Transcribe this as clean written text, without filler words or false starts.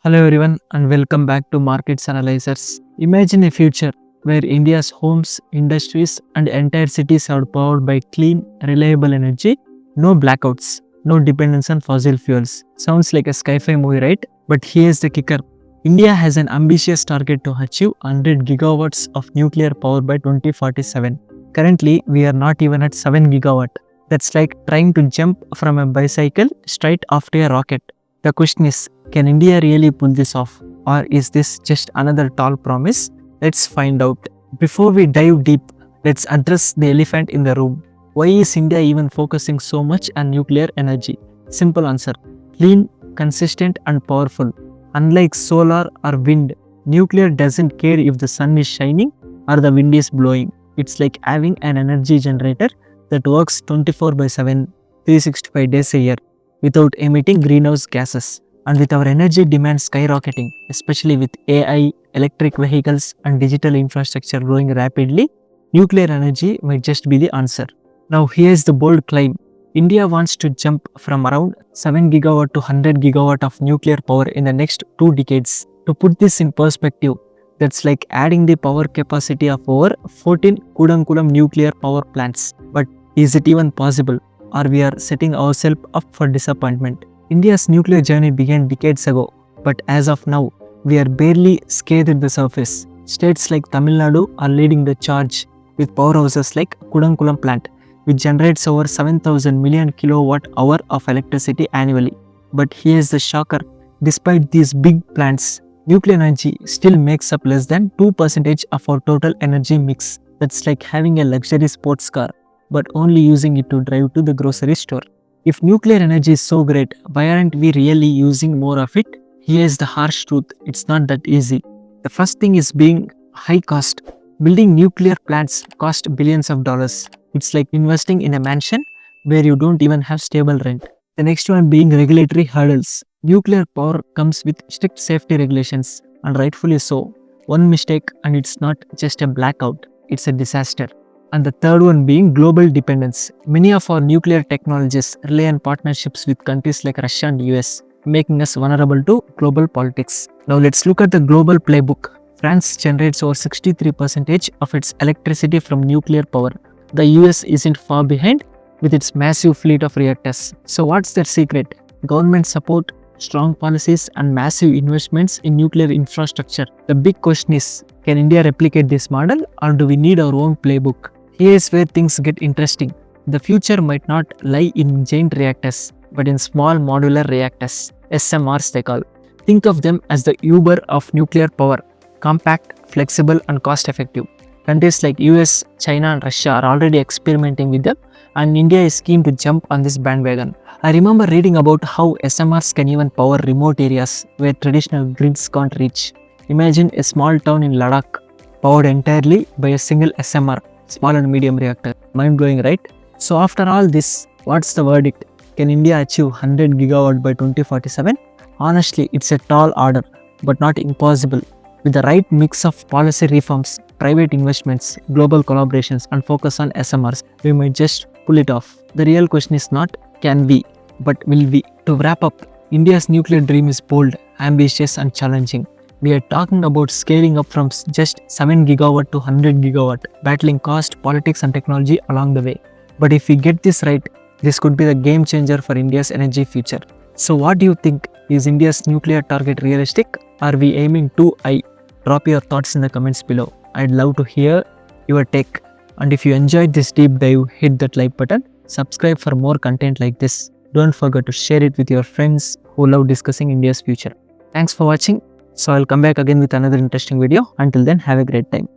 Hello everyone and welcome back to Markets Analyzers. Imagine a future where India's homes, industries and entire cities are powered by clean, reliable energy, no blackouts, no dependence on fossil fuels. Sounds like a sci-fi movie, right? But here's the kicker. India has an ambitious target to achieve 100 gigawatts of nuclear power by 2047. Currently, we are not even at 7 gigawatt. That's like trying to jump from a bicycle straight after a rocket. The question is, can India really pull this off? Or is this just another tall promise? Let's find out. Before we dive deep, let's address the elephant in the room. Why is India even focusing so much on nuclear energy? Simple answer. Clean, consistent and powerful. Unlike solar or wind, nuclear doesn't care if the sun is shining or the wind is blowing. It's like having an energy generator that works 24/7, 365 days a year without emitting greenhouse gases. And with our energy demand skyrocketing, especially with AI, electric vehicles and digital infrastructure growing rapidly, nuclear energy might just be the answer. Now here's the bold claim. India wants to jump from around 7 gigawatt to 100 gigawatt of nuclear power in the next 2 decades. To put this in perspective, that's like adding the power capacity of over 14 Kudankulam nuclear power plants. But is it even possible? Or we are setting ourselves up for disappointment? India's nuclear journey began decades ago, but as of now, we are barely scratching the surface. States like Tamil Nadu are leading the charge with powerhouses like Kudankulam plant, which generates over 7,000 million kilowatt hour of electricity annually. But here's the shocker, despite these big plants, nuclear energy still makes up less than 2% of our total energy mix. That's like having a luxury sports car, but only using it to drive to the grocery store. If nuclear energy is so great, why aren't we really using more of it? Here's the harsh truth, it's not that easy. The first thing is being high cost. Building nuclear plants cost billions of dollars. It's like investing in a mansion where you don't even have stable rent. The next one being regulatory hurdles. Nuclear power comes with strict safety regulations, and rightfully so. One mistake and it's not just a blackout, it's a disaster. And the third one being global dependence. Many of our nuclear technologies rely on partnerships with countries like Russia and US, making us vulnerable to global politics. Now let's look at the global playbook. France generates over 63% of its electricity from nuclear power. The US isn't far behind with its massive fleet of reactors. So what's their secret? Government support, strong policies and massive investments in nuclear infrastructure. The big question is, can India replicate this model or do we need our own playbook? Here's where things get interesting. The future might not lie in giant reactors, but in small modular reactors, SMRs they call. Think of them as the Uber of nuclear power, compact, flexible and cost effective. Countries like US, China and Russia are already experimenting with them, and India is keen to jump on this bandwagon. I remember reading about how SMRs can even power remote areas where traditional grids can't reach. Imagine a small town in Ladakh powered entirely by a single SMR, small and medium reactor. Mind blowing, right? So after all this, what's the verdict? Can India achieve 100 gigawatt by 2047? Honestly, it's a tall order, but not impossible. With the right mix of policy reforms, private investments, global collaborations and focus on SMRs, we might just pull it off. The real question is not can we, but will we? To wrap up, India's nuclear dream is bold, ambitious and challenging. We are talking about scaling up from just 7 gigawatt to 100 gigawatt, battling cost, politics and technology along the way. But if we get this right, this could be the game changer for India's energy future. So what do you think? Is India's nuclear target realistic? Are we aiming too high? Drop your thoughts in the comments below. I'd love to hear your take. And if you enjoyed this deep dive, hit that like button, subscribe for more content like this. Don't forget to share it with your friends who love discussing India's future. Thanks for watching. So I'll come back again with another interesting video. Until then, have a great time.